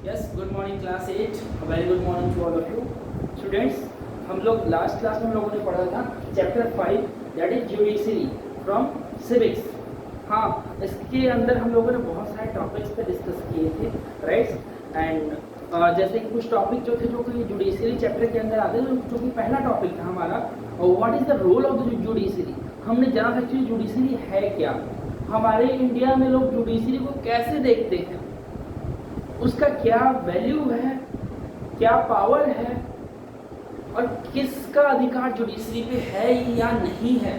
Yes, good morning class 8। Very good morning to all of you students. हम लोग last class में हम लोगों ने पढ़ा था chapter 5 that is judiciary from civics. हाँ, इसके अंदर हम लोगों ने बहुत सारे टॉपिक्स पे डिस्कस किए थे, राइट। एंड जैसे कि कुछ टॉपिक जो थे जो कि जुडिशरी चैप्टर के अंदर आते हैं, जो कि पहला टॉपिक था हमारा what is the role of the judiciary. हमने जाना एक्चुअली जुडिशरी है क्या, हमारे इंडिया में लोग जुडिशरी को कैसे देखते हैं, उसका क्या वैल्यू है, क्या पावर है और किसका अधिकार जुडिशरी पे है या नहीं है।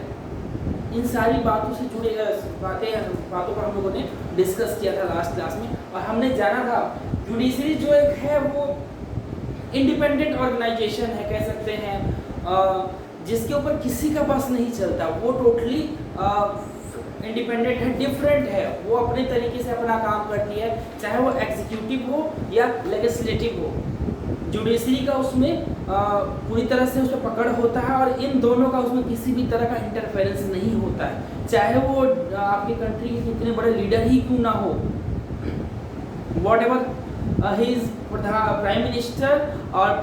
इन सारी बातों से जुड़े बातों पर हम लोगों ने डिस्कस किया था लास्ट क्लास में। और हमने जाना था जुडिशरी जो एक है वो इंडिपेंडेंट ऑर्गेनाइजेशन है, कह सकते हैं, जिसके ऊपर किसी का बस नहीं चलता। वो टोटली इंडिपेंडेंट है, डिफरेंट है, वो अपने तरीके से अपना काम करती है, चाहे वो एग्जीक्यूटिव हो या लेजिस्लेटिव हो। जुडिशरी का उसमें पूरी तरह से उसमें पकड़ होता है और इन दोनों का उसमें किसी भी तरह का इंटरफेरेंस नहीं होता है, चाहे वो आपकी कंट्री के कितने बड़े लीडर ही क्यों ना हो, what ever he is prime minister और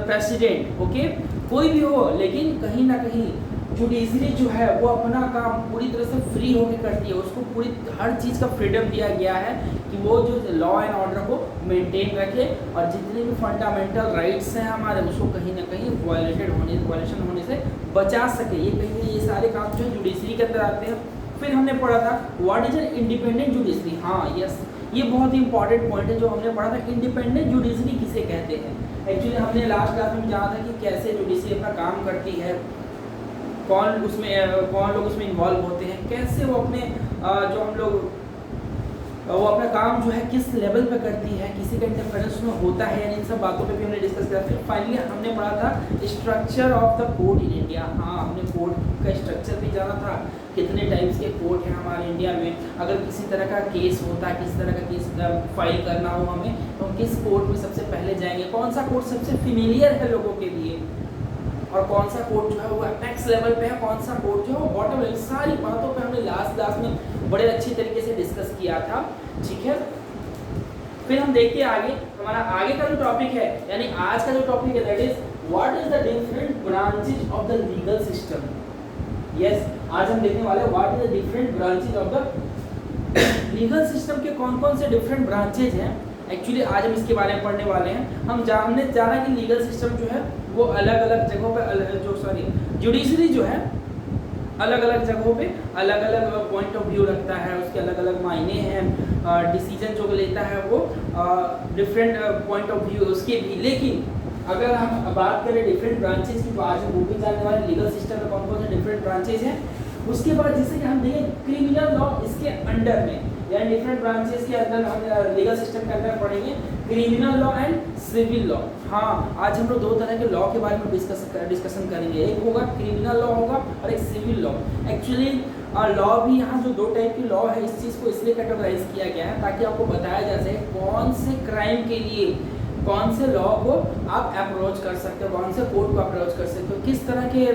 प्रेसिडेंट, ओके, कोई भी हो, लेकिन कहीं ना कहीं जुडिशरी जो है वो अपना काम पूरी तरह से फ्री होकर करती है। उसको पूरी हर चीज़ का फ्रीडम दिया गया है कि वो जो लॉ एंड ऑर्डर को मेंटेन रखे और जितने भी फंडामेंटल राइट्स हैं हमारे उसको कहीं ना कहीं वायलेशन होने से बचा सके। ये कहीं ये सारे काम जो है जुडिशरी के अंदर आते हैं। फिर हमने पढ़ा था what is an independent judiciary. हाँ यस, ये बहुत ही इंपॉर्टेंट पॉइंट है जो हमने पढ़ा था, इंडिपेंडेंट जुडिशरी किसे कहते हैं। एक्चुअली हमने लास्ट क्लास में जाना था कि कैसे जुडिशरी अपना काम करती है, कौन लोग उसमें इन्वॉल्व होते हैं, कैसे वो अपने जो हम लोग वो अपना काम जो है किस लेवल पे करती है, किसी का इंटरफेरेंस में होता है, इन सब बातों पे भी हमने डिस्कस किया। फिर फाइनली हमने पढ़ा था structure of the court in India. हाँ, हमने कोर्ट का स्ट्रक्चर भी जाना था, कितने टाइप्स के कोर्ट हैं हमारे इंडिया में, अगर किसी तरह का केस होता है, किसी तरह का केस फाइल करना हो हमें, तो हम किस कोर्ट में सबसे पहले जाएंगे, कौन सा कोर्ट सबसे फेमिलियर है लोगों के लिए, और कौन सा कोर्ट जो है वो एपेक्स लेवल पे है, कौन सा कोर्ट जो है वो बॉटम लेवल। सारी बातों पे हमने लास्ट क्लास में बड़े अच्छी तरीके से डिस्कस किया था, ठीक है। फिर हम देखते हैं आगे, हमारा आगे का जो टॉपिक है, यानी आज का जो टॉपिक है that is what is the different branches of the legal system. Yes, आज हम देखने वाले हैं what is the different branches of the legal system के कौन कौन से डिफरेंट ब्रांचेज हैं। एक्चुअली आज हम इसके बारे में पढ़ने वाले हैं। हमने जाना कि लीगल सिस्टम जो है वो अलग अलग जगहों पे जुडिशरी जो है अलग अलग जगहों पे अलग अलग पॉइंट ऑफ व्यू रखता है, उसके अलग अलग मायने हैं, डिसीजन जो लेता है वो डिफरेंट पॉइंट ऑफ व्यू उसके भी। लेकिन अगर हम बात करें डिफरेंट ब्रांचेज की, तो आज हम वो भी जानने वाले लीगल सिस्टम में कौन कौन से डिफरेंट ब्रांचेज हैं। उसके बाद जैसे कि हम देखें क्रिमिनल लॉ इसके अंडर में, यानी डिफरेंट ब्रांचेस के अंदर हम लीगल सिस्टम के अंदर पढ़ेंगे criminal law and civil law. हाँ, आज हम लोग दो तरह के लॉ के बारे में डिस्कशन करेंगे, एक होगा क्रिमिनल लॉ होगा और एक सिविल लॉ। एक्चुअली लॉ भी यहाँ जो दो टाइप की लॉ है, इस चीज़ को इसलिए कैटेगराइज किया गया है ताकि आपको बताया जा सके कौन से क्राइम के लिए कौन से लॉ को आप अप्रोच कर सकते हो, कौन से कोर्ट को अप्रोच कर सकते हो, किस तरह के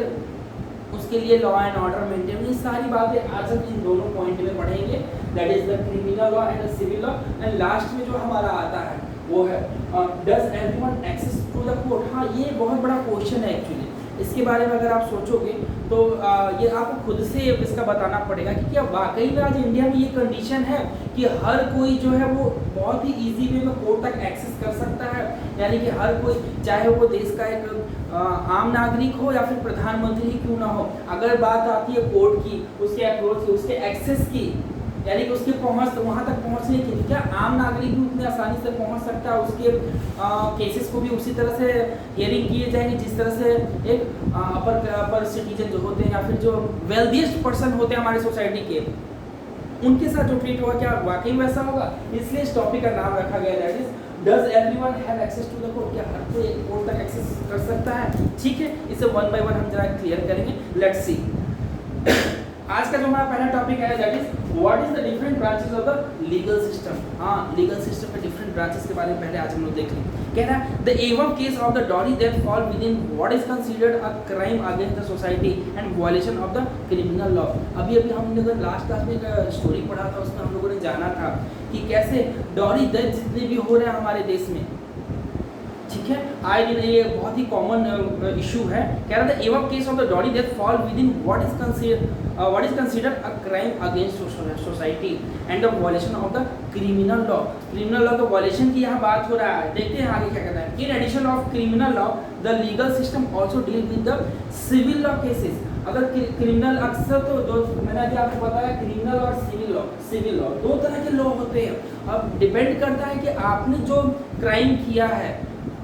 उसके लिए लॉ एंड ऑर्डर मेंटेन। ये सारी बातें आज हम इन दोनों पॉइंट में पढ़ेंगे, that is the criminal law and the civil law. And last में जो हमारा आता है वो है does everyone access to the court. हाँ, ये बहुत बड़ा क्वेश्चन है एक्चुअली। इसके बारे में अगर आप सोचोगे तो ये आपको खुद से इसका बताना पड़ेगा कि क्या वाकई में आज इंडिया में ये कंडीशन है कि हर कोई जो है वो बहुत ही इजी वे में कोर्ट तक एक्सेस कर सकता है। यानी कि हर कोई, चाहे वो देश का एक आम नागरिक हो या फिर प्रधानमंत्री ही क्यों ना हो, अगर बात आती है कोर्ट की, उसके अप्रोच की, उसके एक्सेस की, यानी कि उसके पहुँच वहाँ तक पहुँचने की, क्या आम नागरिक भी उतने आसानी से पहुँच सकता है, उसके केसेस को भी उसी तरह से हियरिंग किए जाएंगे जिस तरह से एक अपर सिटीजन जो होते हैं या फिर जो वेल्दिएस्ट पर्सन होते हैं हमारी सोसाइटी के, उनके साथ जो ट्रीट होगा, क्या वाकई वैसा होगा। इसलिए इस टॉपिक का नाम रखा गया that is does everyone have access to the court. क्या हर कोई कोर्ट तक एक्सेस कर सकता है, ठीक है। इसे वन बाय वन हम जरा क्लियर करेंगे, लेट्स सी। आज का जो हमारा पहला टॉपिक है that is what is the different branches of the legal system. हाँ, लीगल सिस्टम के डिफरेंट ब्रांचेस के बारे में पहले आज हम लोग देख लें कह रहा है the every case of the dowry that fall within what is considered a crime against the society and violation of the criminal law. अभी हमने अगर लास्ट क्लास में एक स्टोरी पढ़ा था, उसमें हम लोगों ने जाना था कि कैसे डॉरी डेथ जितने भी हो रहे हैं हमारे देश में, ठीक है, आए दिन ये बहुत ही कॉमन इशू है। कह रहा था every case of the dowry death fall within what is considered a crime against society and the violation of the criminal law. Criminal law का वायलेशन की यहाँ बात हो रहा है। देखते हैं आगे क्या कहता है। In addition of criminal law the legal system also deal with the civil law cases. अगर क्रिमिनल अक्सर तो दो, मैंने अभी आपको बताया क्रिमिनल और सिविल लॉ दो तरह के लॉ होते हैं। अब डिपेंड करता है कि आपने जो क्राइम किया है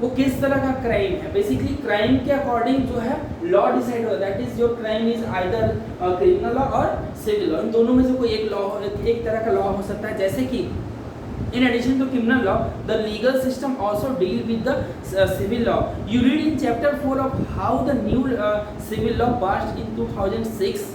वो किस तरह का क्राइम है। बेसिकली क्राइम के अकॉर्डिंग जो है लॉ डिसाइड होता है, that is your crime is either criminal law और सिविल लॉ। इन दोनों में से कोई एक लॉ, एक तरह का लॉ हो सकता है। जैसे कि in addition to criminal law the legal system also deal with the civil law. You read in chapter 4 of how the new civil law passed in 2006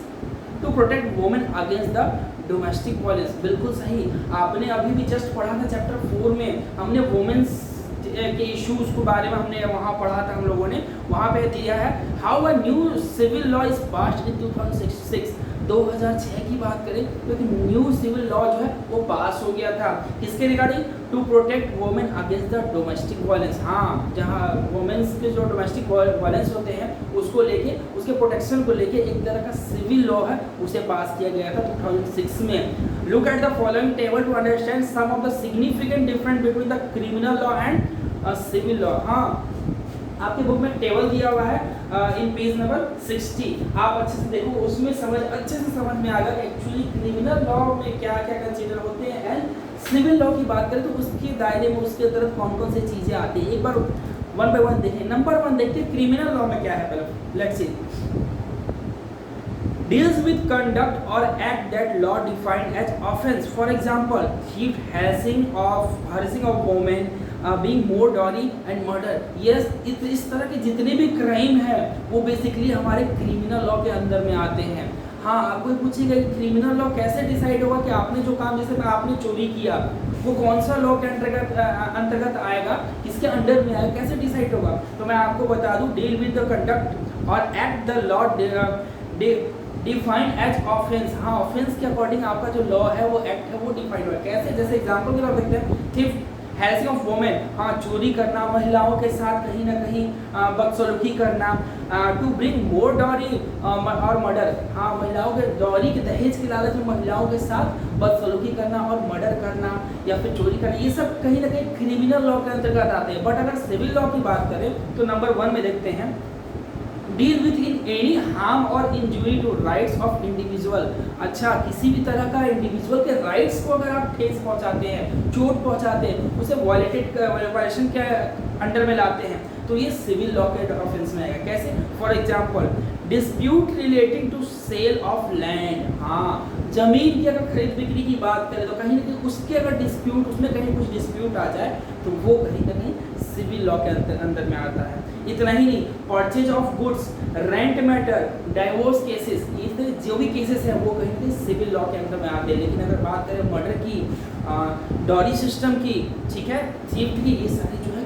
to protect women against the domestic violence. बिल्कुल सही, आपने अभी भी just पढ़ा था chapter 4 में, हमने women's के इश्यूज के बारे में हमने वहाँ पढ़ा था। हम लोगों ने वहाँ पे दिया है how a new civil law is passed in 2006। 2006 की बात करें तो एक न्यू सिविल लॉ जो है वो पास हो गया था। किसके regarding? To protect women against the domestic violence. हाँ, जहाँ वुमेन्स के जो डोमेस्टिक वायलेंस होते हैं उसको लेके, उसके प्रोटेक्शन को लेके एक तरह का सिविल लॉ है, उसे पास किया गया था 2006 में। Look at the following table to understand some of the significant difference between the criminal law and civil law. हाँ, आपके बुक में टेबल दिया हुआ है इन पेज नंबर 60। आप अच्छे से देखो, उसमें अच्छे से समझ में आएगा एक्चुअली क्रिमिनल लॉ में क्या क्या कंसीडर होते हैं एंड सिविल लॉ की बात करें तो उसके दायरे में उसके तरफ कौन कौन सी चीजें आती है। एक बार वन बाय वन देखें। नंबर 1 देखते हैं क्रिमिनल लॉ में क्या है। पहले let's see, deals with conduct or act that law defined as offense. For example, thief, harassing of women, being more dowry and murder. Yes, इस तरह के जितने भी क्राइम है वो बेसिकली हमारे क्रिमिनल लॉ के अंदर में आते हैं। हाँ, आपको पूछेगा कि क्रिमिनल लॉ कैसे डिसाइड होगा कि आपने जो काम, जैसे आपने चोरी किया, वो कौन सा लॉ के अंतर्गत आएगा, किसके अंडर में आएगा, कैसे डिसाइड होगा? तो मैं आपको बता दूं, deal with the conduct or act the law defined as offence. हाँ, ऑफेंस के अकॉर्डिंग आपका जो लॉ है वो एक्ट है वो डिफाइंड हुआ है। कैसे? जैसे एग्जांपल के तौर पर देखते हैं, थिफ्ट, हैरेसिंग ऑफ वुमेन, हाँ, चोरी करना, महिलाओं के साथ कहीं ना कहीं बदसलूकी करना, टू ब्रिंग मोर डॉरी और मर्डर, हाँ, महिलाओं के डॉरी के दहेज के लालच में महिलाओं के साथ बदसलूकी करना और मर्डर करना या फिर चोरी करना, ये सब कहीं ना कहीं क्रिमिनल लॉ के अंतर्गत आते हैं। बट अगर सिविल लॉ की बात करें तो नंबर 1 में देखते हैं, deal with in any harm और injury to rights of individual. अच्छा, किसी भी तरह का इंडिविजुअल के राइट्स को अगर आप ठेस पहुंचाते हैं, चोट पहुंचाते हैं, उसे वायलेशन के अंडर में लाते हैं, तो ये सिविल लॉ के ऑफेंस में आएगा। कैसे? For example, dispute relating to sale of land. हाँ, जमीन की अगर खरीद बिक्री की बात करें तो कहीं ना कहीं उसके अगर डिस्प्यूट, उसमें कहीं कुछ डिस्प्यूट आ जाए तो वो कहीं ना कहीं सिविल लॉ के अंदर में आता है। इतना ही नहीं, purchase of goods, rent matter, divorce cases, ये जो भी केसेस हैं वो कहीं ना कहीं सिविल लॉ के अंदर में आते हैं। लेकिन अगर बात करें मर्डर की, डॉरी सिस्टम की, ठीक है, थीफ्ट की, ये सारी जो है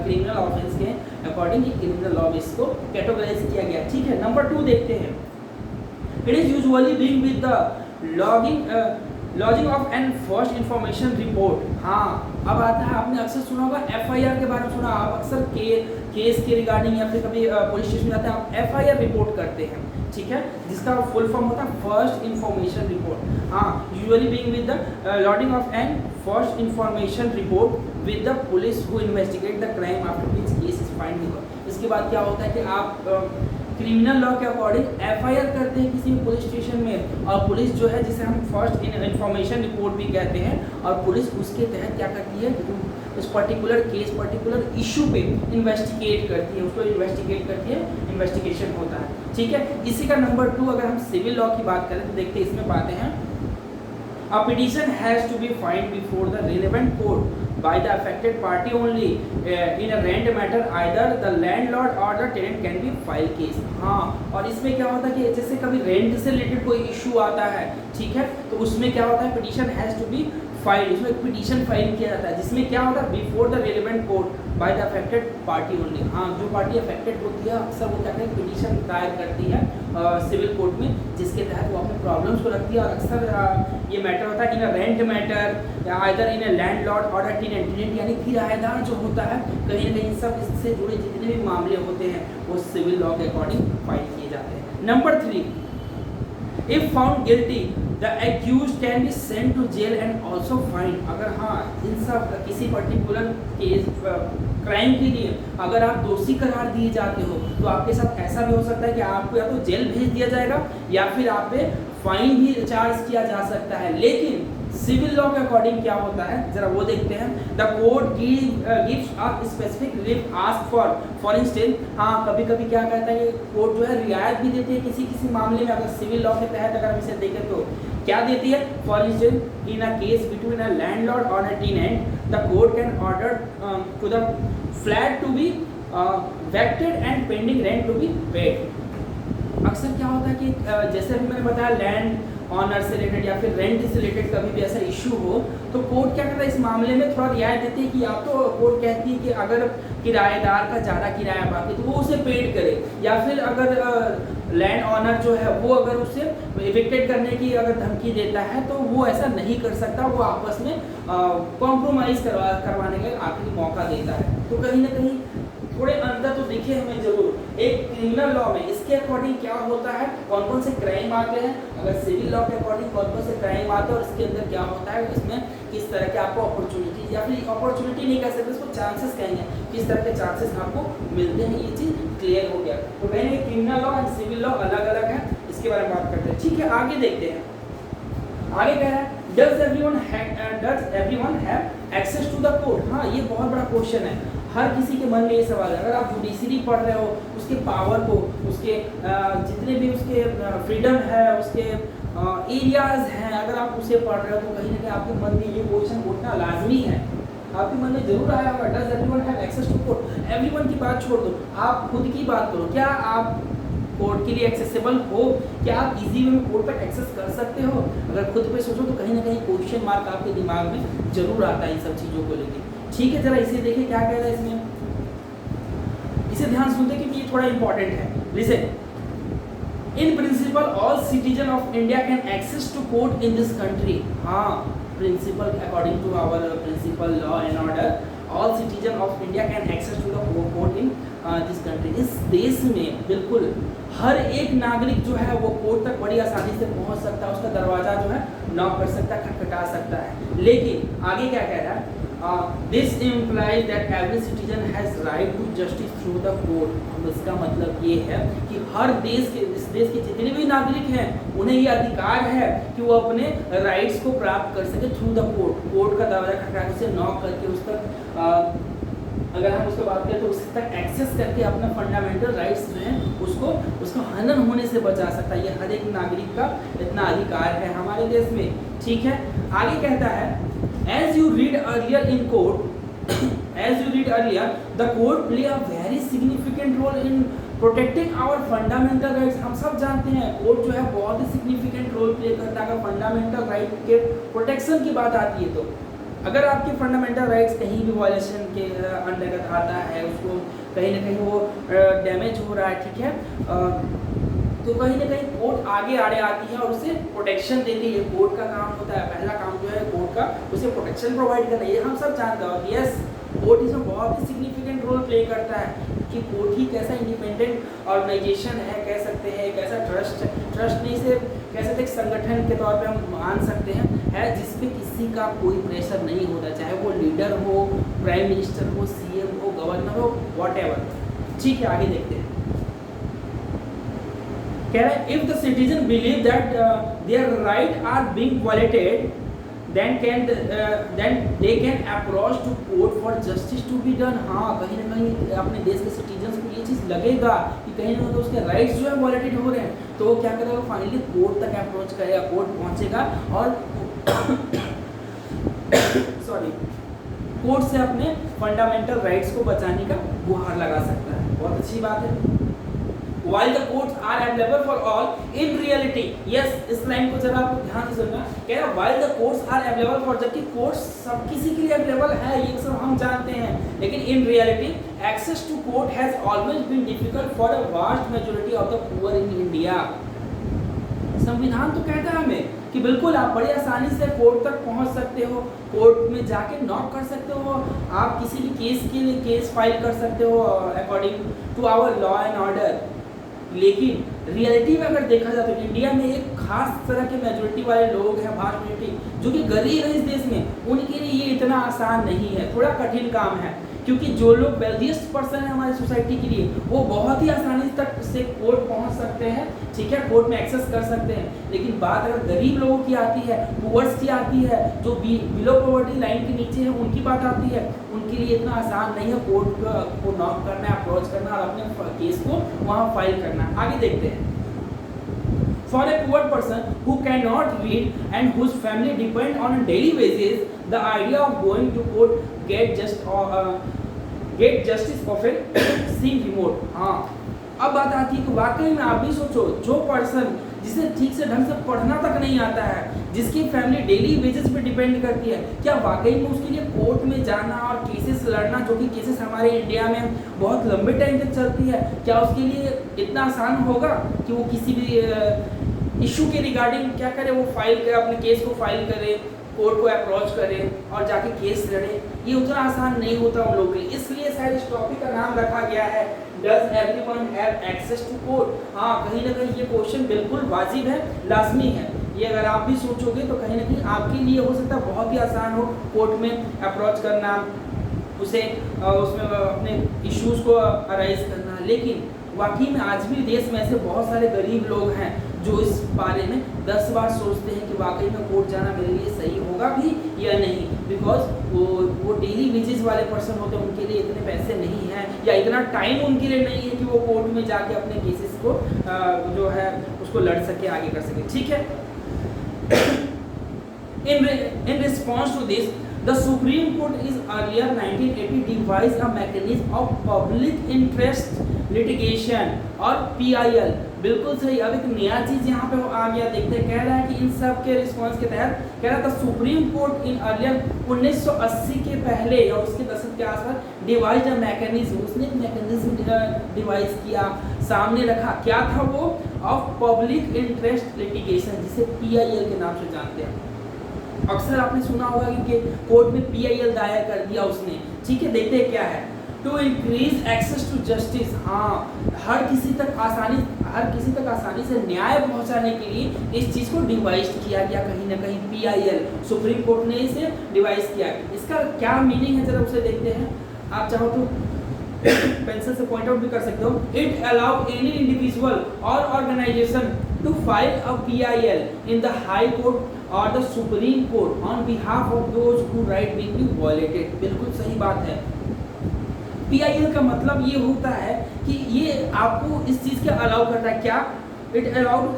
क्रिमिनल ऑफेंस के अकॉर्डिंग ये क्रिमिनल लॉ में इसको कैटेगराइज किया गया। ठीक है, नंबर 2 देखते हैं। It is usually being with the lodging of an first information report. हाँ, अब आता है, आपने अक्सर सुना होगा FIR के बारे में सुना, आप अक्सर केस के रिगार्डिंग या फिर कभी पुलिस स्टेशन जाते हैं, आप FIR रिपोर्ट करते हैं, ठीक है, जिसका फुल फॉर्म होता है फर्स्ट इंफॉर्मेशन रिपोर्ट। हाँ, usually being with the lodging of an first information report with the police who investigate the crime after which case is find. इसके बाद क्या होता है कि आप क्रिमिनल लॉ के अकॉर्डिंग FIR करते हैं किसी भी पुलिस स्टेशन में, और पुलिस जो है, जिसे हम फर्स्ट इंफॉर्मेशन रिपोर्ट भी कहते हैं, और पुलिस उसके तहत क्या करती है, उस पर्टिकुलर केस, पर्टिकुलर इशू पे इन्वेस्टिगेट करती है, उसको इन्वेस्टिगेट करती है, इन्वेस्टिगेशन होता है। ठीक है, इसी का नंबर 2 अगर हम सिविल लॉ की बात करें तो देखते हैं, इसमें पाते हैं, a petition has to be filed before the relevant court by the affected party only in a rent matter, either the landlord or the tenant can be file case। हाँ, और इसमें क्या होता है कि जैसे कभी रेंट से रिलेटेड कोई इशू आता है, ठीक है, तो उसमें क्या होता है, petition has to be file, इसमें एक पिटीशन फाइल किया जाता है जिसमें क्या होता है before the relevant court by the affected party only. हाँ, जो पार्टी अफेक्टेड होती है अक्सर वो क्या कहते हैं पिटीशन दायर करती है सिविल कोर्ट में, जिसके तहत वो अपने प्रॉब्लम्स को रखती है। और अक्सर ये मैटर होता है इन अ रेंट मैटर या आइदर इन अ लैंडलॉर्ड और अ टेनेंट, यानी किराएदार जो होता है कहीं ना कहीं सब इससे जुड़े जितने भी मामले होते हैं वो सिविल लॉ के अकॉर्डिंग फाइल किए जाते हैं। Number 3, if found guilty the accused can be sent to jail and also fine. अगर हाँ इन सब किसी पर्टिकुलर केस क्राइम के लिए अगर आप दोषी करार दिए जाते हो तो आपके साथ ऐसा भी हो सकता है कि आपको या तो जेल भेज दिया जाएगा या फिर आप पे फाइन भी चार्ज किया जा सकता है। लेकिन सिविल लॉ के अकॉर्डिंग क्या होता है जरा वो देखते हैं। The court gives a specific relief ask for instance. हाँ, कभी कभी क्या कहता है कि कोर्ट जो है रियायत भी देती है किसी किसी मामले में। अगर सिविल लॉ के तहत अगर हम इसे देखें तो क्या देती है, for instance in a case between a landlord और a tenant the court can order to the flat to be vacated and pending rent to be paid. अक्सर क्या होता है कि जैसे अभी मैंने बताया लैंड ऑनर से रिलेटेड या फिर रेंट से रिलेटेड कभी भी ऐसा इशू हो तो कोर्ट क्या करता है इस मामले में थोड़ा रियायत देती है कि या तो कोर्ट कहती है कि अगर किराएदार का ज़्यादा किराया बाकी तो वो उसे पेड करे, या फिर अगर लैंड ऑनर जो है वो अगर उसे इविक्टेड करने की अगर धमकी देता है तो वो ऐसा नहीं कर सकता, वो आपस में कॉम्प्रोमाइज़ करवाने का आखिरी मौका देता है। तो कहीं ना कहीं थोड़े अंदर तो दिखे हमें जरूर। एक क्रिमिनल लॉ में इसके अकॉर्डिंग क्या होता है, कौन कौन से क्राइम आते हैं, अगर सिविल लॉ के अकॉर्डिंग कौन कौन से क्राइम आते हैं और इसके अंदर क्या होता है, इसमें किस तरह के आपको अपॉर्चुनिटी या फिर अपॉर्चुनिटी नहीं कह सकते इसको चांसेस कहेंगे, किस तरह के चांसेस आपको मिलते हैं, ये चीज़ क्लियर हो गया। तो मैंने criminal law and civil law अलग अलग है, इसके बारे में बात करते हैं। ठीक है, आगे देखते हैं। आगे कह रहा है does everyone have access to the court। हाँ, ये बहुत बड़ा क्वेश्चन है, हर किसी के मन में ये सवाल है। अगर आप जुडिशरी पढ़ रहे हो उसके पावर को, उसके जितने भी उसके फ्रीडम है, उसके एरियाज हैं, अगर आप उसे पढ़ रहे हो तो कहीं ना कहीं आपके मन में ये क्वेश्चन उठना लाजमी है। आपके मन में जरूर आया होगा does everyone have access to court. Everyone की बात छोड़ दो, आप खुद की बात करो, क्या आप कोर्ट के लिए एक्सेसिबल हो, क्या आप इजी वे में कोर्ट पर एक्सेस कर सकते हो? अगर खुद पे सोचो तो कहीं ना कहीं क्वेश्चन मार्क आपके दिमाग में जरूर आता है इन सब चीज़ों को लेकर। ठीक है, जरा इसे देखिए क्या कह रहा है इसमें, इसे ध्यान सुनते क्योंकि ये थोड़ा इंपॉर्टेंट है। Listen, in principle all citizen of India can access to court in this country. हाँ, principle according to our principle law and order all citizen of India can access to the court in this country. इस देश में बिल्कुल हर एक नागरिक जो है वो कोर्ट तक बड़ी आसानी से पहुंच सकता है, उसका दरवाज़ा जो है नॉक कर सकता है, खटखटा सकता है। लेकिन आगे क्या कह रहा है, this implies that every citizen has right to justice through the court. अब इसका मतलब ये है कि हर देश के, इस देश के जितने भी नागरिक हैं उन्हें ये अधिकार है कि वो अपने राइट्स को प्राप्त कर सके थ्रू द कोर्ट। कोर्ट का दरवाजा खटखटा उसे नॉक करके उस तक अगर हम उसको बात करें तो उस तक एक्सेस करके अपना फंडामेंटल राइट्स जो हैं उसको हनन होने से बचा सकता है। ये हर एक नागरिक का इतना अधिकार है हमारे देश में। ठीक है, आगे कहता है as you read earlier in court, as you read earlier the court play a very significant role in protecting our fundamental rights. हम सब जानते हैं कोर्ट जो है बहुत ही सिग्निफिकेंट रोल प्ले करता है अगर फंडामेंटल राइट के प्रोटेक्शन की बात आती है। तो अगर आपके फंडामेंटल राइट्स कहीं भी वायलेशन के अंतर्गत आता है, उसको कहीं ना कहीं वो डैमेज हो रहा है, ठीक है, तो कहीं ना कहीं कोर्ट आगे आती है और उसे प्रोटेक्शन देती है। कोर्ट का काम होता है, पहला काम जो है कोर्ट का उसे प्रोटेक्शन प्रोवाइड करना। ये हम सब जानते हैं। और यस, कोर्ट इसमें बहुत ही सिग्निफिकेंट रोल प्ले करता है कि कोर्ट ही कैसा इंडिपेंडेंट ऑर्गेनाइजेशन है, कह सकते हैं एक ऐसा ट्रस्ट नहीं से कह सकते एक संगठन के तौर पे हम मान सकते हैं, है जिसपे किसी का कोई प्रेशर नहीं होता, चाहे वो लीडर हो, प्राइम मिनिस्टर हो, सीएम हो, गवर्नर हो, व्हाटएवर। ठीक है, आगे देखते हैं। कह रहा है if the citizen believe that their right are being violated then they can approach to court for justice to be done। हाँ, कहीं ना कहीं अपने देश के सिटीजन्स को ये चीज़ लगेगा कि कहीं ना कहीं उसके राइट्स जो है वायलेटेड हो रहे हैं, तो वो क्या करेगा, फाइनली कोर्ट तक अप्रोच करेगा, कोर्ट पहुँचेगा और सॉरी कोर्ट से अपने फंडामेंटल राइट्स को बचाने का गुहार लगा सकता है। बहुत अच्छी बात है। while the courts are available for all in reality, yes, इस लाइन को जरा आप ध्यान से सुनना, कह रहा while the courts are available for, जबकि कोर्ट्स सब किसी के लिए अवेलेबल है, ये सब हम जानते हैं, लेकिन in reality access to court has always been difficult for a vast majority of the poor in India. संविधान तो कहता है हमें कि बिल्कुल आप बड़ी आसानी से कोर्ट तक पहुंच सकते हो, कोर्ट में जाके नॉक कर सकते हो, आप किसी भी केस के लिए केस फाइल कर सकते हो according to our law and order. लेकिन रियलिटी में अगर देखा जाए तो इंडिया में एक खास तरह के मेजोरिटी वाले लोग हैं, भारी मेजोरिटी जो कि गरीब है इस देश में, उनके लिए ये इतना आसान नहीं है, थोड़ा कठिन काम है, क्योंकि जो लोग वेल्दिएस्ट पर्सन है हमारी सोसाइटी के लिए वो बहुत ही आसानी तक से कोर्ट पहुंच सकते हैं, ठीक है, कोर्ट में एक्सेस कर सकते हैं। लेकिन बात अगर गरीब लोगों की आती है, पुअर्स की आती है, जो बिलो पॉवर्टी लाइन के नीचे है, उनकी बात आती है, उनके लिए इतना आसान नहीं है कोर्ट को नॉक करना, अप्रोच करना और अपने केस को वहाँ फाइल करना। आगे देखते हैं। For a poor person who cannot read and whose family depend on a daily basis, the idea of going to court get justice often seem remote. हाँ, अब बात आती है कि वाकई में आप भी सोचो, जो पर्सन जिसे ठीक से ढंग से पढ़ना तक नहीं आता है, जिसकी फैमिली डेली वेजेस पे डिपेंड करती है, क्या वाकई में उसके लिए कोर्ट में जाना और केसेस लड़ना, जो कि केसेस हमारे इंडिया में बहुत लंबे टाइम तक चलती है, क्या उसके लिए इतना आसान होगा कि वो किसी भी इशू के रिगार्डिंग क्या करे, वो फाइल करे, अपने केस को फाइल करे, कोर्ट को अप्रोच करे और जाके केस लड़े? ये उतना आसान नहीं होता उन लोगों के लिए। इसलिए शायद इस टॉपिक का नाम रखा गया है does everyone have access to court. हाँ, कहीं ना कहीं ये क्वेश्चन बिल्कुल वाजिब है, लाजमी है। ये अगर आप भी सोचोगे तो कहीं ना कहीं आपके लिए हो सकता है बहुत ही आसान हो कोर्ट में अप्रोच करना, उसे उसमें अपने इश्यूज को अराइज करना। लेकिन वाकई में आज भी देश में ऐसे बहुत सारे गरीब लोग हैं जो इस बारे में 10 बार सोचते हैं कि वाकई में कोर्ट जाना मेरे लिए सही होगा भी या नहीं, बिकॉज वो डेली वेजेस वाले पर्सन होते हैं, उनके लिए इतने पैसे नहीं हैं या इतना टाइम उनके लिए नहीं है कि वो कोर्ट में जाके अपने केसेस को जो है उसको लड़ सके, आगे कर सके। ठीक है, in response to this, the Supreme Court is earlier 1980 devised a mechanism of public interest litigation और PIL। बिल्कुल सही। अब एक नया चीज यहाँ पे आ गया, देखते हैं, कह रहा है कि इन सब के रिस्पॉन्स के तहत कह रहा था सुप्रीम कोर्ट इन अर्लियर 1980 के पहले और उसके दशक के आसपास डिवाइज अ मैकेनिज्म, उसने एक मैकेनिज्म डिवाइज किया, सामने रखा। क्या था वो? ऑफ पब्लिक इंटरेस्ट लिटिगेशन, जिसे PIL के नाम से जानते हैं। अक्सर आपने सुना होगा कि कोर्ट में PIL दायर कर दिया उसने। ठीक है, देखते हैं क्या है। To increase access to justice, हाँ, हर किसी तक आसानी से न्याय पहुंचाने के लिए इस चीज को डिवाइज किया गया, कहीं ना कहीं PIL सुप्रीम कोर्ट ने इसे डिवाइज किया। इसका क्या मीनिंग है जरा उसे देखते हैं। आप चाहो तो पेंसिल से पॉइंट आउट भी कर सकते हो। इट अलाउ एनी इंडिविजुअल और organisation to file a PIL in the high court और the supreme court on behalf of those who right being be violated. बिल्कुल सही बात है। PIL का मतलब ये होता है कि ये आपको इस चीज के अलाउ करता है। क्या? इट अलाउ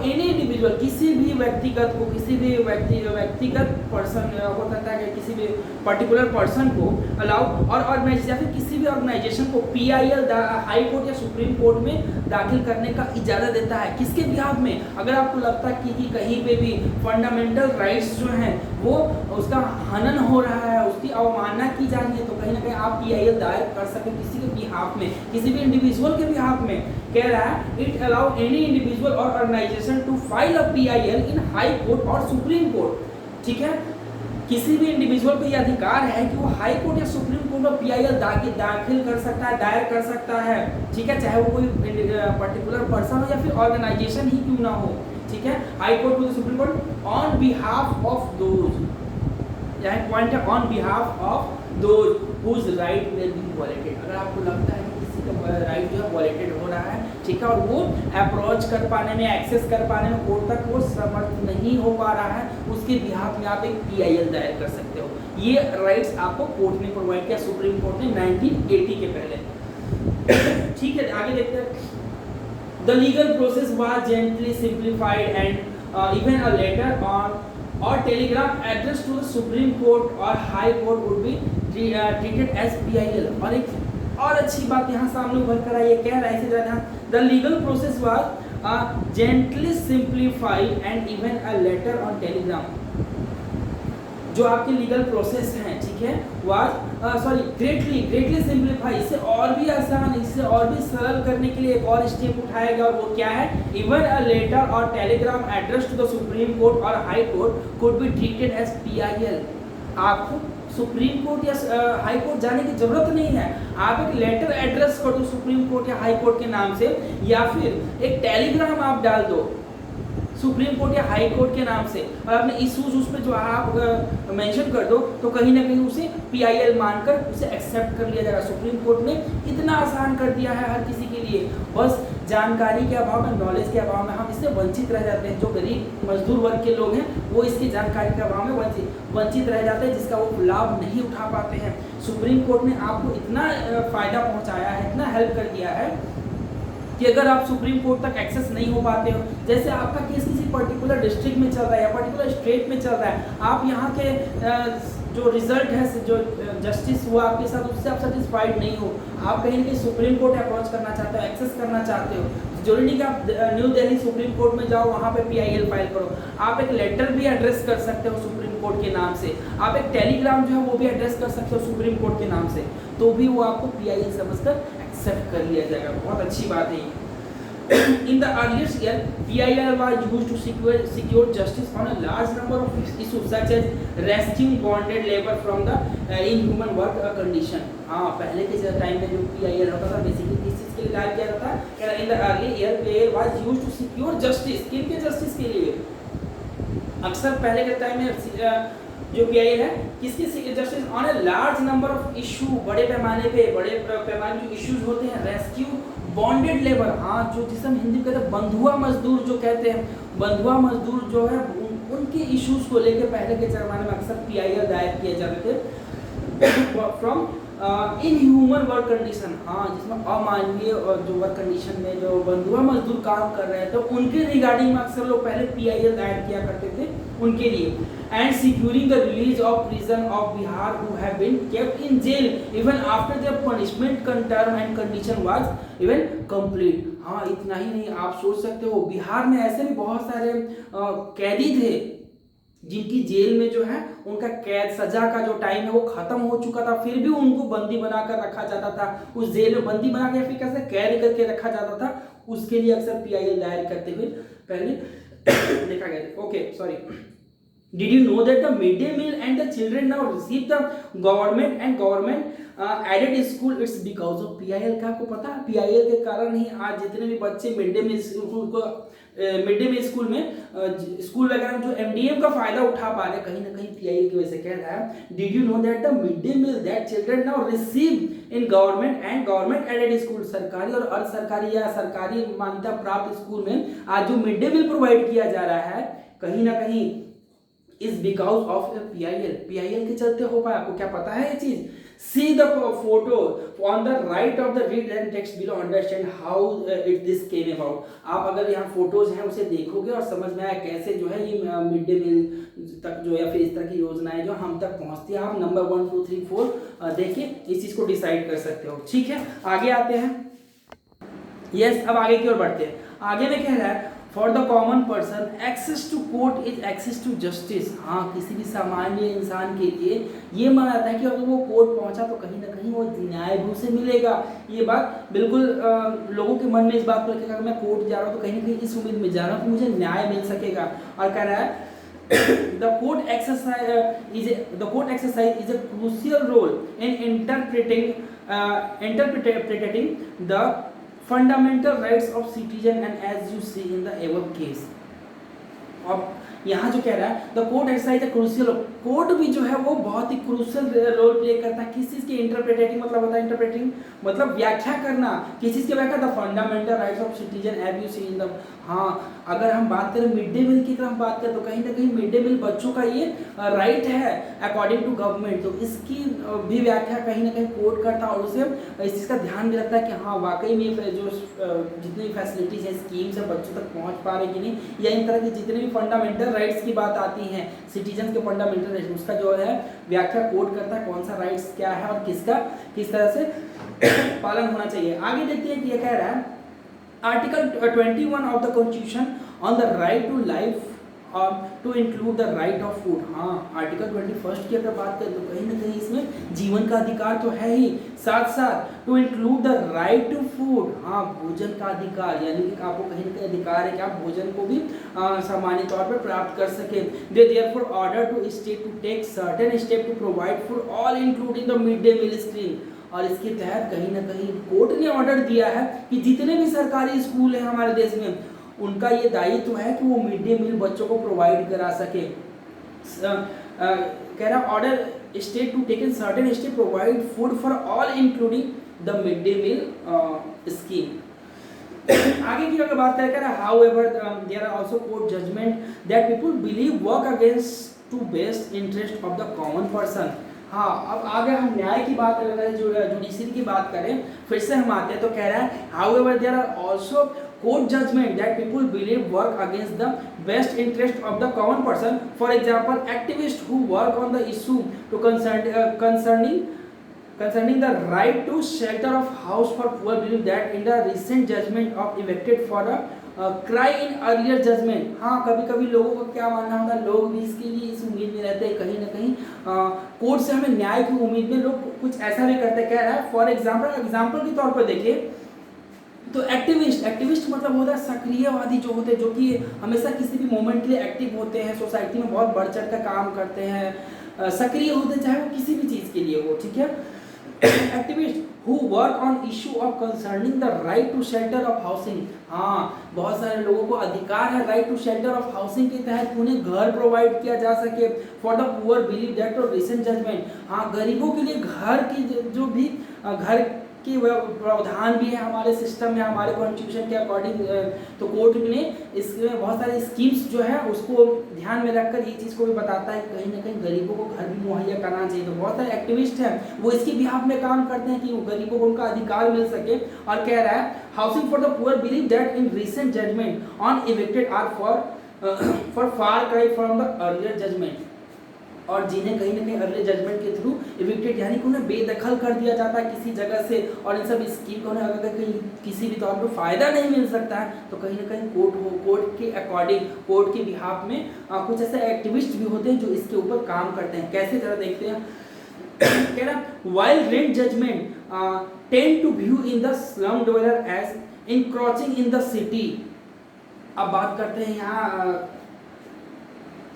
एनी इंडिविजुअल, किसी भी व्यक्तिगत को, किसी भी व्यक्तिगत पर्सन हो सकता है, किसी भी पर्टिकुलर पर्सन को अलाउ और ऑर्गेनाइजेशन या फिर किसी भी ऑर्गेनाइजेशन को PIL हाई कोर्ट या सुप्रीम कोर्ट में दाखिल करने का इजाज़त देता है। किसके बिहाफ में? अगर आपको लगता है कि कहीं पे भी फंडामेंटल राइट्स जो हैं वो उसका हनन हो रहा है, उसकी अवमानना की जा रही है, तो कहीं ना कहीं आप PIL दायर कर सकते किसी के बिहाफ में, किसी भी इंडिविजुअल के बिहाफ में। कह रहा है इट अलाउ एनी इंडिविजुअल और organisation to file a PIL in high court or supreme court. ठीक है, किसी भी इंडिविजुअल को यह अधिकार है कि वो हाई कोर्ट या सुप्रीम कोर्ट में PIL दाखिल कर सकता है, दायर कर सकता है। ठीक है, चाहे वो कोई पर्टिकुलर पर्सन हो या फिर ऑर्गेनाइजेशन ही क्यों ना हो। ठीक है, हाई कोर्ट या supreme court on behalf of those, यहाँ पॉइंट है on behalf of those whose right will be violated. अगर आपको लगता है राइट जो है वॉलेटेड हो रहा है, ठीक है, और वो अप्रोच कर पाने में, एक्सेस कर पाने में कोर्ट तक वो समर्थ नहीं हो पा रहा है, उसके बिहाफ में आप एक PIL दायर कर सकते हो। ये राइट्स आपको कोर्ट ने प्रोवाइड किया, सुप्रीम कोर्ट ने 1980 के पहले। ठीक है, आगे देखते हैं। The legal process was gently simplified and even a letter on और telegraph address to the supreme court और high court would be treated as PIL। और एक और अच्छी बात यहाँ सामने उभर कर आई है, कह रहा है इसी तरह the legal process was gently simplified and even a letter on telegram। जो आपके लीगल प्रोसेस हैं, ठीक है, वाज ग्रेटली सिंप्लीफाई, इससे और भी आसान, इससे और भी सरल करने के लिए एक और स्टेप उठाया गया, और वो क्या है, इवन अ लेटर और telegram address to the supreme court और high court could be treated as PIL। आपको सुप्रीम कोर्ट या हाई कोर्ट जाने की जरूरत नहीं है, आप एक लेटर एड्रेस कर दो सुप्रीम कोर्ट या हाई कोर्ट के नाम से, या फिर एक टेलीग्राम आप डाल दो सुप्रीम कोर्ट या हाई कोर्ट के नाम से, और अपने इशूज उस पर जो आप मेंशन कर दो, तो कहीं ना कहीं उसे PIL मानकर उसे एक्सेप्ट कर लिया जाएगा। सुप्रीम कोर्ट ने इतना आसान कर दिया है हर किसी के लिए, बस जानकारी के अभाव में, नॉलेज के अभाव में हम इससे वंचित रह जाते हैं। जो गरीब मजदूर वर्ग के लोग हैं वो इसकी जानकारी के अभाव में वंचित रह जाते हैं, जिसका वो लाभ नहीं उठा पाते हैं। सुप्रीम कोर्ट ने आपको इतना फायदा पहुंचाया है, इतना हेल्प कर दिया है कि अगर आप सुप्रीम कोर्ट तक एक्सेस नहीं हो पाते हो, जैसे आपका केस किसी पर्टिकुलर डिस्ट्रिक्ट में चल रहा है या पर्टिकुलर स्टेट में चल रहा है, आप यहाँ के जो रिजल्ट है, जो जस्टिस हुआ आपके साथ, उससे आप सेटिस्फाइड नहीं हो, आप कहीं ना कहीं सुप्रीम कोर्ट अप्रोच करना चाहते हो, एक्सेस करना चाहते हो, जरूरी नहीं कि आप न्यू दिल्ली सुप्रीम कोर्ट में जाओ, वहाँ पे PIL फाइल करो, आप एक लेटर भी एड्रेस कर सकते हो सुप्रीम कोर्ट के नाम से, आप एक टेलीग्राम जो है वो भी एड्रेस कर सकते हो सुप्रीम कोर्ट के नाम से, तो भी वो आपको PIL समझकर एक्सेप्ट कर लिया जाएगा। बहुत अच्छी बात है। In the earliest year, PIL was used to secure justice on a large number of issues such as rescuing bonded labor from the inhuman work condition। हाँ, पहले के टाइम में जो PIL होता था बेसिकली किस चीज़ के लिए लाया गया था? In the early year, PIL was used to secure justice। किनके जस्टिस के लिए? अक्सर पहले के टाइम में जो PIL है किसके justice on a large number of issue, बड़े पैमाने जो इश्यूज होते हैं, रेस्क्यू बॉन्डेड लेबर, हाँ, जो जिसे हम हिंदी में कहते हैं बंधुआ मजदूर, जो कहते हैं बंधुआ मजदूर जो है उनके इश्यूज को लेकर पहले के जमाने में अक्सर PIL दायर किए जाते थे फ्रॉम इनह्यूमन वर्क कंडीशन, हाँ, जिसमें अमानवीय जो वर्क कंडीशन में जो बंधुआ मजदूर काम कर रहे हैं, तो उनके रिगार्डिंग में अक्सर लोग पहले PIL दायर किया करते थे उनके लिए। And securing the release of prison of Bihar who have been kept in jail even after their punishment term and condition was even complete. हाँ, इतना ही नहीं, आप सोच सकते हो बिहार में ऐसे भी बहुत सारे कैदी थे जिनकी जेल में जो है उनका कैद सजा का जो टाइम है वो खत्म हो चुका था, फिर भी उनको बंदी बनाकर रखा जाता था, उस जेल में बंदी बना के फिर कैसे कैद करके रखा जाता था, उसके लिए अक्सर PIL दायर करते हुए पहले देखा गया था। Okay, sorry. Did you know that the midday meal and the children now receive the government aided school? It's because of PIL। का आपको पता है PIL के कारण ही आज जितने भी बच्चे मिड डे मील स्कूल में स्कूल वगैरह में जो MDM का फायदा उठा पा रहे, कहीं ना कहीं PIL की वजह से। कह रहा है did you know that the mid day meal that children now receive in government aided school, सरकारी और अर्ध सरकारी या सरकारी मान्यता प्राप्त स्कूल में आज जो मिड डे मील प्रोवाइड किया जा रहा है, कहीं ना कहीं इज बिकॉज ऑफ PIL के चलते हो पाया। आपको क्या पता है ये चीज? See the photo on the right of the read and text below, understand how this came about। आप अगर यहाँ फोटोज हैं उसे देखोगे और समझ में आया कैसे जो है ये मिड डे मील तक जो या फिर इस तरह की योजनाएं जो हम तक पहुँचती है, आप नंबर 1 2 3 4 देखिए, इस चीज को डिसाइड कर सकते हो। ठीक है, आगे आते हैं। यस, अब आगे की ओर बढ़ते हैं। आगे में कह रहा है for the common person access to court is access to justice. हाँ, किसी भी सामान्य इंसान के लिए ये माना जाता है कि अगर वो कोर्ट पहुंचा तो कहीं ना कहीं वो न्याय भी उसे मिलेगा। ये बात बिल्कुल लोगों के मन में इस बात को रखेगा, अगर मैं कोर्ट जा रहा हूँ तो कहीं ना कहीं इस उम्मीद में जा रहा हूँ कि मुझे न्याय मिल सकेगा। और कह रहा है the court exercise is a crucial role in interpreting the fundamental rights of citizen, and as you see in the above case। अब यहाँ जो कह रहा है the court exercise a crucial, court भी जो है वो बहुत ही क्रूशियल रोल प्ले करता है किस चीज के? इंटरप्रेटिंग मतलब होता है इंटरप्रेटिंग मतलब व्याख्या करना, किस चीज की व्याख्या? The fundamental rights of citizen as you see in the. हाँ, अगर हम बात करें मिड डे मील की तरफ बात करें तो कहीं ना कहीं मिड डे मील बच्चों का ये राइट है अकॉर्डिंग टू गवर्नमेंट, तो इसकी भी व्याख्या कहीं ना कहीं कोर्ट करता है और उसे इस चीज़ का ध्यान भी रखता है कि हाँ वाकई में जो जितनी फैसिलिटीज है, स्कीम्स है, बच्चों तक पहुँच पा रही कि नहीं, या इन तरह की जितने भी फंडामेंटल फंडामेंटल राइट्स की बात आती है, सिटीजन के फंडामेंटल राइट्स, उसका जो है व्याख्या कोड करता है कौन सा राइट्स क्या है और किसका किस तरह से पालन होना चाहिए। आगे देखते हैं कि ये कह रहा है article 21 of the constitution on the right to life to include the right of food. हाँ, आर्टिकल 21 की अगर बात करें तो कहीं ना कहीं इसमें जीवन का अधिकार तो है ही, साथ साथ to include the right to food, हाँ भोजन का अधिकार, यानी कि आपको कहीं ना कहीं अधिकार है कि आप भोजन को भी सामान्य तौर पर प्राप्त कर सके। They therefore order to state to take certain step to provide food all including the mid day meal scheme. और इसके तहत कहीं ना कहीं कोर्ट ने ऑर्डर दिया है कि जितने भी सरकारी स्कूल हैं हमारे देश में, उनका ये दायित्व है कि वो मिड डे मील बच्चों को प्रोवाइड करा सके। कह रहा order state to take in certain step provide food for all including the mid day meal scheme. आगे की अगर बात करें, however there are also court judgment that people believe work against to best interest of the common person. हाँ, अब आगे हम न्याय की बात करें, जो जुडिशरी की बात करें, फिर से हम आते हैं तो कह रहा है however there are also court judgment that people believe work against the best interest of the common person. For example, activists who work on the issue to concerning the right to shelter of house for poor believe that in the recent judgment of evicted for a cry in earlier judgment. हाँ, कभी कभी लोगों का क्या मानना होता है, लोग भी इसके लिए इस उम्मीद में रहते हैं कहीं ना कहीं कोर्ट से हमें न्याय की उम्मीद में लोग कुछ ऐसा भी करते हैं। कह रहा है फॉर एग्जाम्पल के तौर पर देखिए तो एक्टिविस्ट मतलब होता है सक्रियवादी जो होते हैं, जो कि हमेशा किसी भी मोमेंट के लिए एक्टिव होते हैं, सोसाइटी में बहुत बढ़ चढ़ कर काम करते हैं, सक्रिय होते हैं चाहे वो किसी भी चीज़ के लिए हो, ठीक है। Activist who work on issue of concerning the right to shelter of housing. हाँ, बहुत सारे लोगों को अधिकार है right to shelter of housing के तहत उन्हें घर प्रोवाइड किया जा सके। For the poor believe that recent judgment, हाँ गरीबों के लिए घर की जो भी घर कि वह प्रावधान भी है हमारे सिस्टम में, हमारे कॉन्स्टिट्यूशन के अकॉर्डिंग, तो कोर्ट ने इसमें बहुत सारे स्कीम्स जो है उसको ध्यान में रखकर ये चीज़ को भी बताता है कहीं ना कहीं गरीबों को घर भी मुहैया करना चाहिए। तो बहुत सारे एक्टिविस्ट हैं वो इसकी बिहाफ में काम करते हैं कि गरीबों को उनका अधिकार मिल सके। और कह रहा है housing for the poor believe that in recent judgment on evicted are for far cry from the earlier judgment, और जिन्हें कहीं ना कहीं अर्ली जजमेंट के थ्रू इविक्टेड यानी कि उन्हें बेदखल कर दिया जाता है किसी जगह से, और इन सब स्कीम को उन्हें अगर कहीं किसी भी तौर पर फायदा नहीं मिल सकता है तो कहीं ना कहीं कोर्ट के अकॉर्डिंग, कोर्ट के बिहाफ में कुछ ऐसे एक्टिविस्ट भी होते हैं जो इसके ऊपर काम करते हैं। कैसे जरा देखते हैं। कह रहा while rent judgment tend to view in the slum dweller as encroaching in the city. अब बात करते हैं यहाँ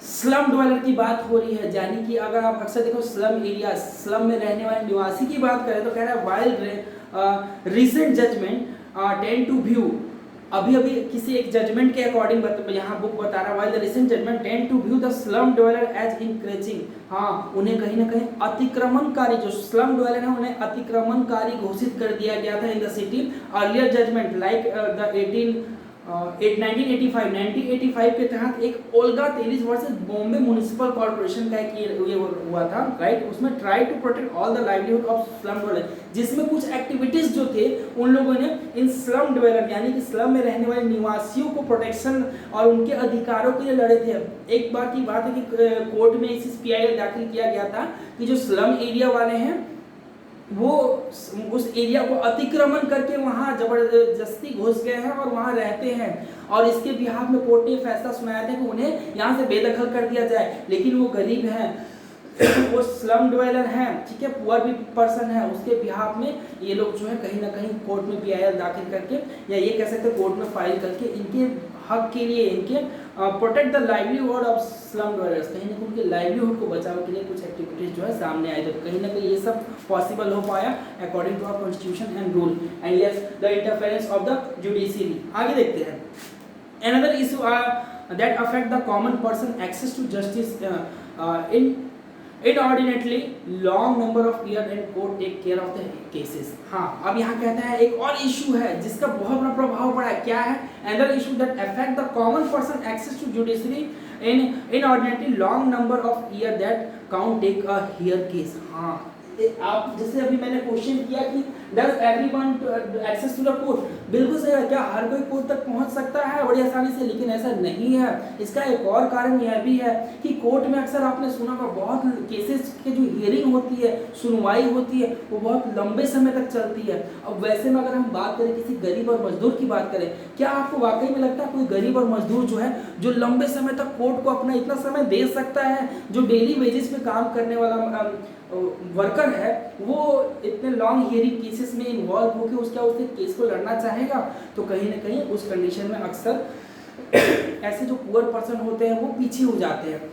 स्लम ड्वेलर की बात हो रही है, यानी कि अगर आप अक्सर देखो स्लम एरिया, स्लम में रहने वाले निवासी की बात करें तो कह रहा है while recent judgment tend to view, अभी किसी एक जजमेंट के अकॉर्डिंग यहाँ बुक बता रहा है while the recent judgment tend to view the slum dweller as increasing. हाँ, उन्हें कहीं ना कहीं अतिक्रमणकारी, जो स्लम ड्वेलर है उन्हें अतिक्रमणकारी घोषित कर दिया गया था in the city. Earlier judgment like the 1985 के तहत एक Olga Tellis versus Bombay municipal corporation का एक ये हुआ था, राइट। उसमें try to protect all the livelihood of slum dweller, जिसमें कुछ एक्टिविटीज जो थे उन लोगों ने इन स्लम ड्वेलर यानी कि स्लम में रहने वाले निवासियों को प्रोटेक्शन और उनके अधिकारों के लिए लड़े थे। एक बार की बात है कि कोर्ट में इस PIL दाखिल किया गया था कि जो स्लम एरिया वाले हैं वो उस एरिया को अतिक्रमण करके वहाँ जबरदस्ती घुस गए हैं और वहाँ रहते हैं, और इसके बिहाफ में कोर्ट ने फैसला सुनाया था कि उन्हें यहाँ से बेदखल कर दिया जाए। लेकिन वो गरीब हैं, वो स्लम ड्वेलर हैं, ठीक है, पुअर भी पर्सन है, उसके बिहाफ में ये लोग जो है कहीं ना कहीं कोर्ट में PIL दाखिल करके, या ये कह सकते हैं कोर्ट में फाइल करके इनके हक के लिए, इनके protect the livelihood of slum dwellers, कहीं ना कहीं उनके लाइवलीहुड को बचाने के लिए कुछ एक्टिविटीज जो है सामने आई। तो कहीं ना कहीं ये सब पॉसिबल हो पाया according to our constitution and rule and yes the interference of the judiciary. आगे देखते हैं another issue that affect the common person access to justice in inordinately long number of years and court take care of the cases। हाँ, अब यहाँ कहता है एक और इशू है जिसका बहुत बड़ा प्रभाव पड़ा है। क्या है? another issue that affect the common person access to judiciary in inordinately long number of years that count take a hear case। हाँ, आप जैसे अभी मैंने क्वेश्चन किया कि does everyone access to the court, बिल्कुल सही है, क्या हर कोई कोर्ट तक पहुंच सकता है बड़ी आसानी से, लेकिन ऐसा नहीं है। इसका एक और कारण यह भी है कि कोर्ट में अक्सर आपने सुना होगा बहुत केसेस के जो हियरिंग होती है, सुनवाई होती है, वो बहुत लंबे समय तक चलती है। अब वैसे में अगर हम बात करें किसी गरीब और मजदूर की बात करें, क्या आपको वाकई में लगता है कोई गरीब और मजदूर जो है जो लंबे समय तक कोर्ट को अपना इतना समय दे सकता है, जो डेली वेजेस पे काम करने वाला वर्कर है, वो इतने लॉन्ग हियरिंग केसेस में इन्वॉल्व होकर उसके केस को लड़ना चाहेगा? तो कहीं ना कहीं उस कंडीशन में अक्सर ऐसे जो पुअर पर्सन होते हैं वो पीछे हो जाते हैं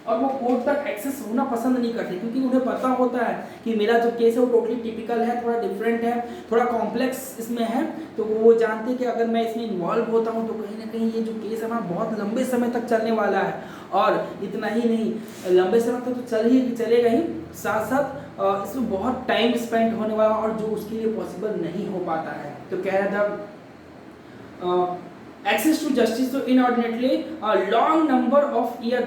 और वो कोर्ट तक एक्सेस होना पसंद नहीं करते, क्योंकि उन्हें पता होता है कि मेरा जो केस है वो टोटली टिपिकल है, थोड़ा डिफरेंट है, थोड़ा कॉम्प्लेक्स इसमें है। तो वो जानते हैं कि अगर मैं इसमें इन्वॉल्व होता हूँ तो कहीं ना कहीं ये जो केस है ना बहुत लंबे समय तक चलने वाला है। और इतना ही नहीं, लंबे समय तक तो चलेगा ही, साथ साथ इसमें बहुत टाइम स्पेंड होने वाला और जो उसके लिए पॉसिबल नहीं हो पाता है। तो कह रहा था access to justice, so inordinately a long number of year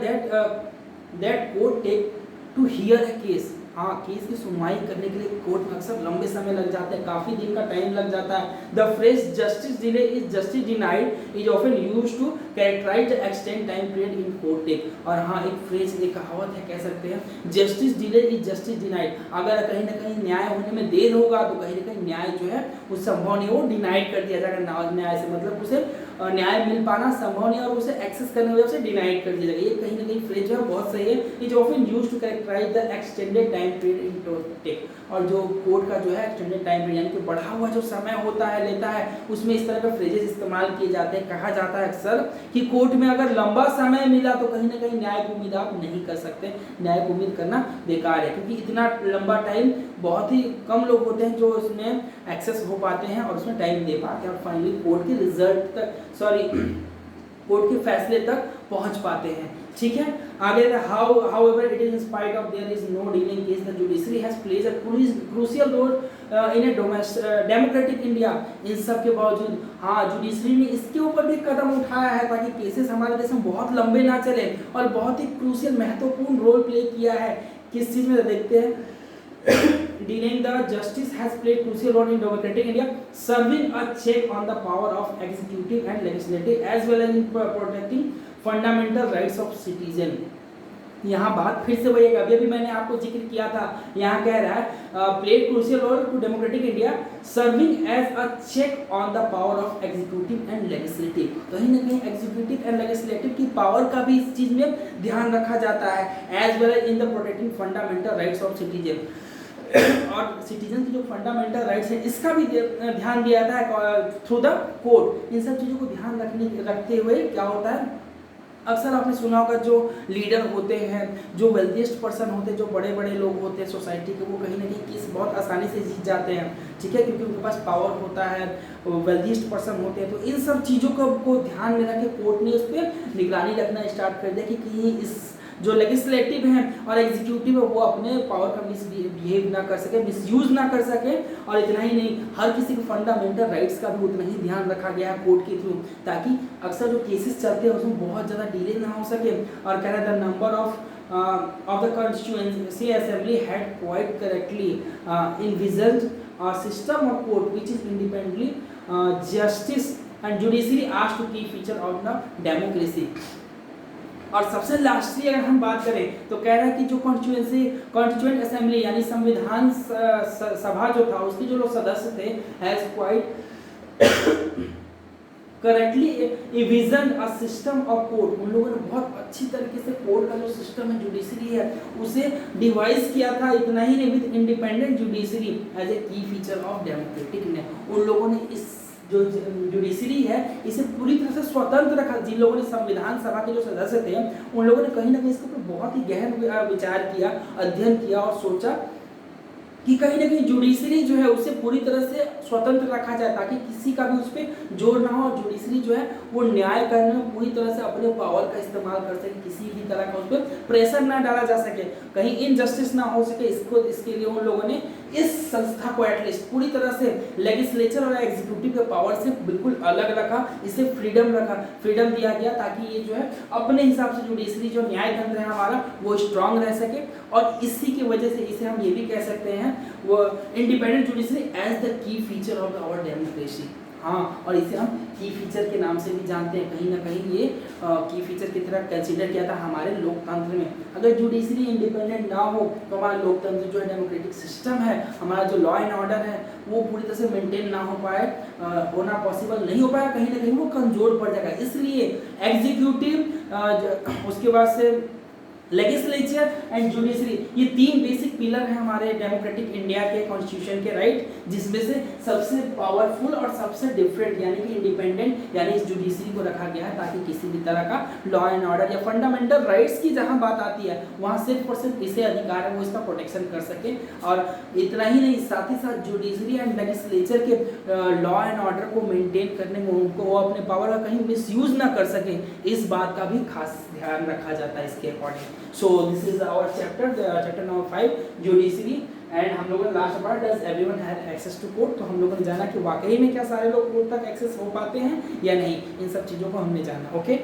that court take to hear a case। हाँ, केस की सुनवाई करने के लिए कोर्ट में अक्सर लंबे समय लग जाते हैं, काफी दिन का टाइम लग जाता है। The phrase justice delay is justice denied is often used to characterise the extend time period in court take. और हाँ, एक फ्रेज, एक कहावत है, कह सकते हैं justice delay is justice denied. अगर कहीं ना कहीं न्याय होने में देर होगा तो कहीं ना कहीं न्याय जो है वो संभव नहीं, वो डिनाइड कर दिया जाएगा। न्याय से मतलब उसे न्याय मिल पाना संभव नहीं और उसे एक्सेस करने की वजह से डिनाइड कर दिया जाएगा। ये कहीं ना कहीं फ्रेज जो है बहुत सही है। Is often used to characterise the extended time period in take. और जो कोर्ट का जो है एक्सटेंडेड टाइम पीरियड यानी कि बढ़ा हुआ जो समय होता है, लेता है, उसमें इस तरह के फ्रेजेस इस्तेमाल किए जाते हैं। कहा जाता है अक्सर कि कोर्ट में अगर लंबा समय मिला तो कहीं ना कहीं न्याय की उम्मीद आप नहीं कर सकते, न्याय की उम्मीद करना बेकार है, क्योंकि इतना लंबा टाइम बहुत ही कम लोग होते हैं जो उसमें एक्सेस हो पाते हैं और उसमें टाइम दे पाते हैं और फाइनली कोर्ट के रिजल्ट तक, कोर्ट के फैसले तक पहुंच पाते हैं। ठीक है, आगे however it is in spite of there is no dealing case, the judiciary has played a crucial role in a democratic India। इन सब के बावजूद हाँ, जुडिशरी ने इसके ऊपर भी कदम उठाया है ताकि केसेस हमारे देश में बहुत लंबे ना चले और बहुत ही क्रूशियल महत्वपूर्ण रोल प्ले किया है। किस चीज में देखते हैं, delaying the justice has played crucial role in democratic India, serving a check on the power of executive and legislative as well as in protecting fundamental rights of citizen। यहाँ बात फिर से वही है, अभी मैंने आपको जिक्र किया था, यहाँ कह रहा है played crucial role to democratic India serving as a check on the power of executive and legislative. कहीं ना कहीं एग्जीक्यूटिव एंड लेजिस्लेटिव की पावर का भी इस चीज में ध्यान रखा जाता है, as well as in the protecting fundamental rights of citizen. और सिटीजन की जो फंडामेंटल राइट्स है इसका भी ध्यान दिया जाता है थ्रू द कोर्ट। इन सब चीज़ों को ध्यान रखते हुए क्या होता है, अक्सर आपने सुना होगा जो लीडर होते हैं, जो वेल्थिएस्ट पर्सन होते हैं, जो बड़े बड़े लोग होते हैं सोसाइटी के, वो कहीं ना कहीं केस बहुत आसानी से जीत जाते हैं। ठीक है, क्योंकि उनके पास पावर होता है, वेल्थिएस्ट पर्सन होते हैं। तो इन सब चीज़ों को ध्यान में रख के कोर्ट ने उस पर निगरानी रखना स्टार्ट कर दिया कि कहीं इस जो लेजिस्लेटिव हैं और एग्जीक्यूटिव है वो अपने पावर का मिसबिहेव ना कर सके, मिसयूज ना कर सके। और इतना ही नहीं, हर किसी को फंडामेंटल राइट्स का भी उतना ही ध्यान रखा गया है कोर्ट के थ्रू, ताकि अक्सर जो केसेस चलते हैं उसमें बहुत ज़्यादा डिले ना हो सके। और कह रहा था number of the constituency assembly had quite correctly envisaged a system of court which is independently justice and judiciary as to key feature of the democracy। और सबसे लास्टली अगर हम बात करें तो कह रहा है कि जो कॉन्स्टिट्यूएंट असेंबली यानी संविधान सभा जो था उसके जो लोग सदस्य थे has quite correctly vision a system of court. उन लोगों ने बहुत अच्छी तरीके से कोर्ट का जो सिस्टम है, जुडिशरी है, उसे डिवाइस किया था। इतना ही नहीं, with independent judiciary as a key feature of democratic ने उन लोगों ने इस जो जुडिशरी है इसे पूरी तरह से स्वतंत्र रखा। जिन लोगों ने संविधान सभा के जो सदस्य थे उन लोगों ने कहीं ना कहीं इसके ऊपर बहुत ही गहन विचार किया, अध्ययन किया और सोचा कि कहीं ना कहीं जुडिशरी जो है उसे पूरी तरह से स्वतंत्र रखा जाए ताकि किसी का भी उस पर जोर ना हो। जुडिशरी जो है वो न्याय करने में पूरी तरह से अपने पावर का इस्तेमाल कर सके, किसी भी तरह का उस पर प्रेशर ना डाला जा सके, कहीं इनजस्टिस ना हो सके। इसके लिए उन लोगों ने इस संस्था को एटलीस्ट पूरी तरह से लेजिस्लेचर और एग्जीक्यूटिव के पावर से बिल्कुल अलग रखा, इसे फ्रीडम दिया गया ताकि ये जो है अपने हिसाब से जुडिशरी जो न्याय तंत्र है हमारा वो स्ट्रांग रह सके। और इसी की वजह से इसे हम ये भी कह सकते हैं वो independent judiciary as the key feature of our democracy. हाँ, और इसे हम की फीचर के नाम से भी जानते हैं, कहीं ना कहीं ये की फीचर की तरह कंसीडर किया था हमारे लोकतंत्र में। अगर जुडिशरी इंडिपेंडेंट ना हो तो हमारा लोकतंत्र जो है डेमोक्रेटिक सिस्टम है, हमारा जो लॉ एंड ऑर्डर है वो पूरी तरह से मेंटेन ना हो पाए, होना पॉसिबल नहीं हो पाया, कहीं ना कहीं वो कमजोर पड़ जाएगा। इसलिए एग्जीक्यूटिव, उसके बाद से लेजिस्लेचर एंड जुडिशरी, ये तीन बेसिक पिलर हैं हमारे डेमोक्रेटिक इंडिया के कॉन्स्टिट्यूशन के, राइट, जिसमें से सबसे पावरफुल और सबसे डिफरेंट यानी कि इंडिपेंडेंट यानी इस जुडिशरी को रखा गया है ताकि किसी भी तरह का लॉ एंड ऑर्डर या फंडामेंटल राइट्स की जहां बात आती है वहां सिर्फ और सिर्फ इसे अधिकार है वो इसका प्रोटेक्शन कर सके। और इतना ही नहीं, साथ ही साथ जुडिशरी एंड लेजिस्लेचर के लॉ एंड ऑर्डर को मेंटेन करने में उनको वो अपने पावर का कहीं मिसयूज ना कर सके, इस बात का भी खास ध्यान रखा जाता है इसके according. So this is our chapter number 5 judiciary. And हम लोगों ने लास्ट पढ़ा does everyone have access to court, तो हम लोगों ने जाना कि वाकई में क्या सारे लोग कोर्ट तक एक्सेस हो पाते हैं या नहीं, इन सब चीज़ों को हमने जाना। ओके।